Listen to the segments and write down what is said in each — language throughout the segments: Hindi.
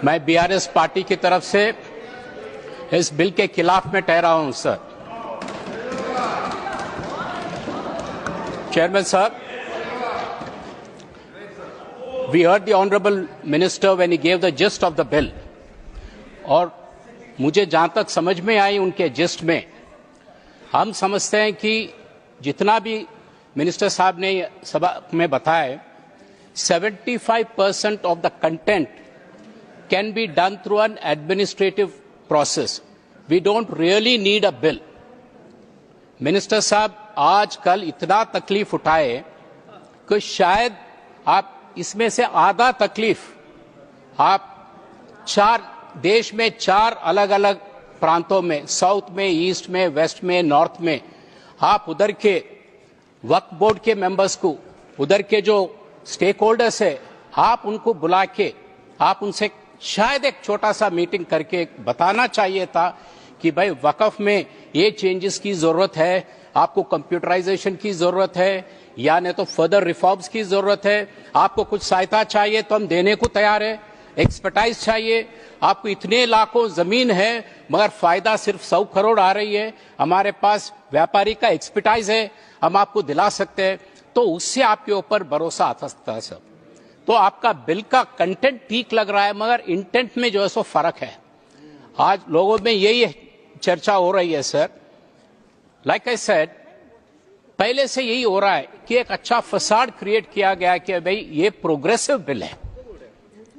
मैं बीआरएस पार्टी की तरफ से इस बिल के खिलाफ में ठहरा हूं सर। चेयरमैन साहब, we heard the honorable minister when he gave the gist of the bill, और मुझे जहां तक समझ में आई उनके जिस्ट में, हम समझते हैं कि जितना भी मिनिस्टर साहब ने सभा में बताया, 75% of the content can be done through an administrative process. We don't really need a bill. Minister साहब आजकल इतना तकलीफ उठाए कि शायद आप इसमें से आधा तकलीफ आप देश में 4 अलग अलग प्रांतों में, साउथ में, ईस्ट में, वेस्ट में, नॉर्थ में, आप उधर के वक्फ बोर्ड के मेंबर्स को, उधर के जो स्टेक होल्डर्स है, आप उनको बुला के आप उनसे शायद एक छोटा सा मीटिंग करके बताना चाहिए था कि भाई वक्फ में ये चेंजेस की जरूरत है, आपको कंप्यूटराइजेशन की जरूरत है या नहीं तो फर्दर रिफॉर्म्स की जरूरत है, आपको कुछ सहायता चाहिए तो हम देने को तैयार है, एक्सपर्टाइज चाहिए, आपको इतने लाखों जमीन है मगर फायदा सिर्फ 100 करोड़ आ रही है, हमारे पास व्यापारी का एक्सपर्टाइज है, हम आपको दिला सकते हैं, तो उससे आपके ऊपर भरोसा आता सकता है सब। तो आपका बिल का कंटेंट ठीक लग रहा है मगर इंटेंट में जो है सो फर्क है। आज लोगों में यही चर्चा हो रही है सर, लाइक आई सेड, पहले से यही हो रहा है कि एक अच्छा फसाड क्रिएट किया गया कि भाई ये प्रोग्रेसिव बिल है,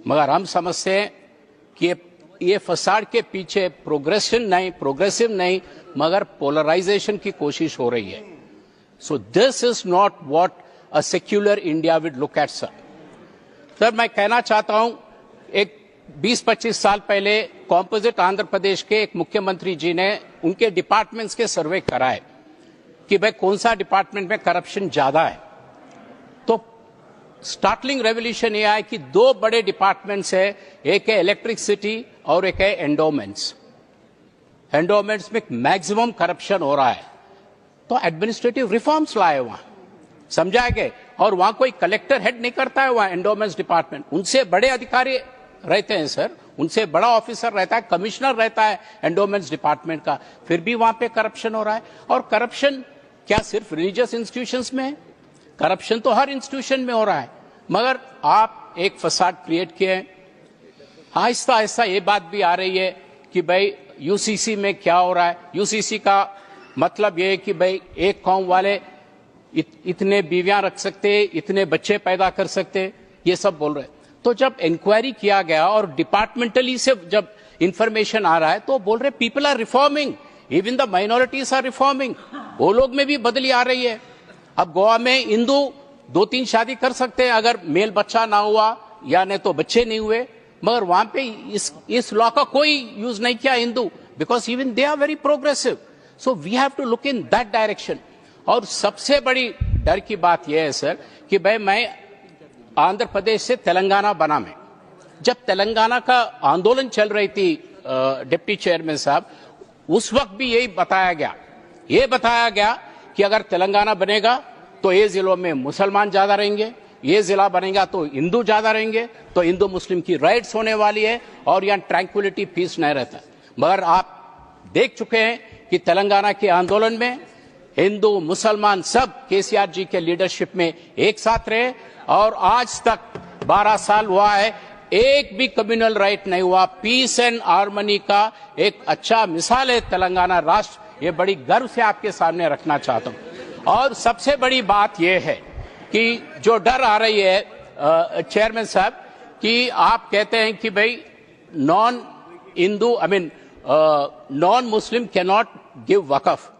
मगर हम समझते हैं कि ये फसाड के पीछे प्रोग्रेसिव नहीं मगर पोलराइजेशन की कोशिश हो रही है। So this is not what a secular India we'd look at sir. Sir, मैं कहना चाहता हूं, एक 20-25 साल पहले कॉम्पोजिट आंध्र प्रदेश के एक मुख्यमंत्री जी ने उनके डिपार्टमेंट्स के सर्वे कराए कि भाई कौन सा डिपार्टमेंट में करप्शन ज्यादा है। तो स्टार्टलिंग रेवोल्यूशन यह है कि 2 बड़े डिपार्टमेंट्स है, एक है इलेक्ट्रिसिटी और एक है एंडोमेंट्स। एंडोमेंट्स में मैक्सिमम करप्शन हो रहा है, तो एडमिनिस्ट्रेटिव रिफॉर्म्स लाए वहां, समझाए गए, और वहां कोई कलेक्टर हेड नहीं करता है वहां एंडोमेंट्स डिपार्टमेंट, उनसे बड़े अधिकारी रहते हैं सर, उनसे बड़ा ऑफिसर रहता है, कमिश्नर रहता है एंडोमेंट्स डिपार्टमेंट का, फिर भी वहां पे करप्शन हो रहा है। और करप्शन क्या सिर्फ रिलीजियस इंस्टीट्यूशंस में है? करप्शन तो हर इंस्टीट्यूशन में हो रहा है, मगर आप एक फसाड क्रिएट किए। आहिस्ता आहिस्ता ये बात भी आ रही है कि भाई यूसीसी में क्या हो रहा है। यूसीसी का मतलब ये है कि भाई एक कौम वाले इतने बीवियां रख सकते, इतने बच्चे पैदा कर सकते, ये सब बोल रहे हैं। तो जब इंक्वायरी किया गया और डिपार्टमेंटली से जब इंफॉर्मेशन आ रहा है तो बोल रहे people are reforming, even the minorities are reforming, वो लोग में भी बदली आ रही है। अब गोवा में हिंदू 2-3 शादी कर सकते हैं अगर मेल बच्चा ना हुआ या नहीं तो बच्चे नहीं हुए, मगर वहां पे इस लॉ का कोई यूज नहीं किया Hindu, because even they are very progressive. So we have to look in that direction. और सबसे बड़ी डर की बात यह है सर कि भाई मैं आंध्र प्रदेश से तेलंगाना बना में, जब तेलंगाना का आंदोलन चल रही थी डिप्टी चेयरमैन साहब, उस वक्त भी यही बताया गया कि अगर तेलंगाना बनेगा तो ये जिलों में मुसलमान ज्यादा रहेंगे, ये जिला बनेगा तो हिंदू ज्यादा रहेंगे, तो हिंदू मुस्लिम की राइट्स होने वाली है और यहाँ ट्रैंक्विलिटी पीस नहीं रहता। मगर आप देख चुके हैं कि तेलंगाना के आंदोलन में हिंदू मुसलमान सब केसीआर जी के लीडरशिप में एक साथ रहे, और आज तक 12 साल हुआ है, एक भी कम्युनल राइट नहीं हुआ। पीस एंड हार्मनी का एक अच्छा मिसाल है तेलंगाना राष्ट्र, ये बड़ी गर्व से आपके सामने रखना चाहता हूं। और सबसे बड़ी बात यह है कि जो डर आ रही है चेयरमैन साहब, कि आप कहते हैं कि भाई non Muslim can not give waqf.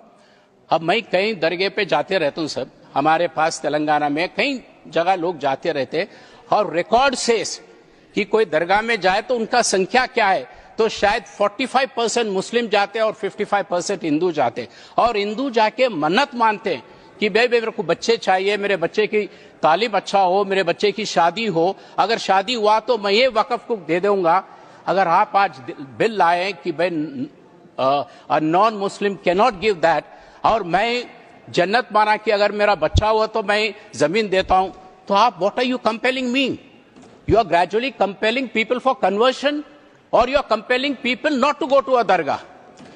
अब मैं कई दरगाह पे जाते रहता हूं सर, हमारे पास तेलंगाना में कई जगह लोग जाते रहते, और रिकॉर्ड सेस कि कोई दरगाह में जाए तो उनका संख्या क्या है, तो शायद 45% मुस्लिम जाते हैं और 55% हिंदू जाते, और हिंदू जाके मन्नत मानते हैं कि भाई मेरे को बच्चे चाहिए, मेरे बच्चे की तालीम अच्छा हो, मेरे बच्चे की शादी हो, अगर शादी हुआ तो मैं ये वकफ को दे दूंगा। अगर आप आज बिल लाए कि भाई non Muslim can not give that, और मैं जन्नत माना कि अगर मेरा बच्चा हुआ तो मैं जमीन देता हूं, तो आप what are you compelling me? You are gradually compelling people for conversion or you are compelling people not to go to a dargah.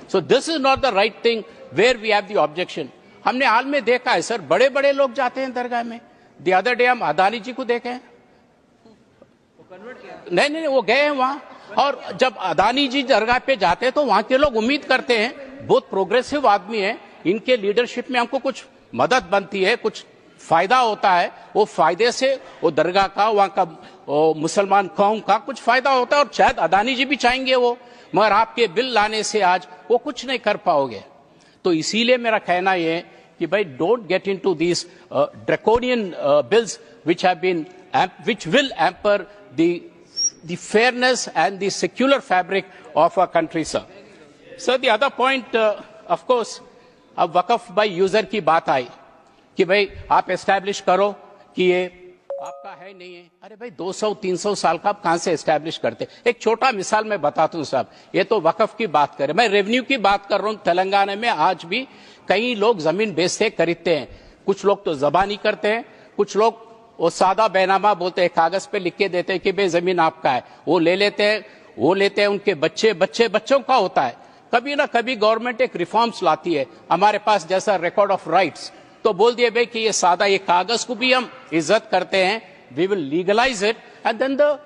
So this is not the right thing where we have the objection. हमने हाल में देखा है सर, बड़े बड़े लोग जाते हैं दरगाह में. The other day हम अदानी जी को देखे हैं. नहीं, वो गए हैं वहां, और जब अदानी जी दरगाह पे जाते हैं तो वहां के लोग उम्मीद करते हैं, बहुत प्रोग्रेसिव आदमी है, इनके लीडरशिप में हमको कुछ मदद बनती है, कुछ फायदा होता है, वो फायदे से वो दरगाह का, वहां का मुसलमान कौम का कुछ फायदा होता है, और शायद अदानी जी भी चाहेंगे वो, मगर आपके बिल लाने से आज वो कुछ नहीं कर पाओगे. तो इसीलिए मेरा कहना यह है कि भाई don't get into these draconian bills which will hamper the fairness and the secular fabric of our country, sir. So the other point, of course, अब वक़फ़ बाय यूजर की बात आई कि भाई आप एस्टैब्लिश करो कि ये आपका है नहीं है. अरे भाई 200-300 साल का आप कहां से एस्टैब्लिश करते? एक छोटा मिसाल मैं बताता हूं साहब, ये तो वक़फ़ की बात करें, मैं रेवेन्यू की बात कर रहा हूं. तेलंगाना में आज भी कई लोग जमीन बेचते खरीदते हैं. कुछ लोग तो जबानी करते हैं, कुछ लोग वो सादा बैनामा बोलते हैं, कागज पे लिख के देते हैं कि भाई जमीन आपका है, वो ले लेते हैं, उनके बच्चों का होता है. कभी ना कभी गवर्नमेंट एक रिफॉर्म्स लाती है, हमारे पास जैसा रिकॉर्ड ऑफ राइट्स, तो बोल दिए भाई कि ये सादा ये कागज को भी हम इज्जत करते हैं, we will legalize it and then the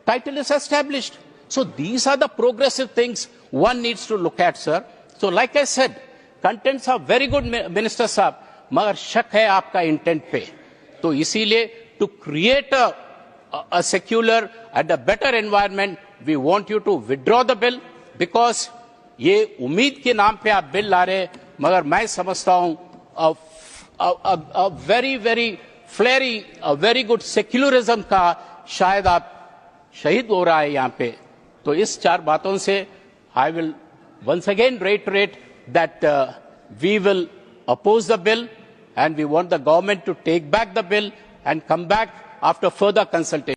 title is established. So these are the progressive things one needs to look at, sir. So like I said, contents are very good minister साहब, मगर शक है आपका इंटेंट पे. तो इसीलिए to create a secular and a better environment, we want you to withdraw the bill, because ये उम्मीद के नाम पे आप बिल ला रहे, मगर मैं समझता हूं very good secularism का शायद आप शहीद हो रहा है यहाँ पे. तो इस 4 बातों से I will once again reiterate that we will oppose the bill and we want the government to take back the bill and come back after further consultation.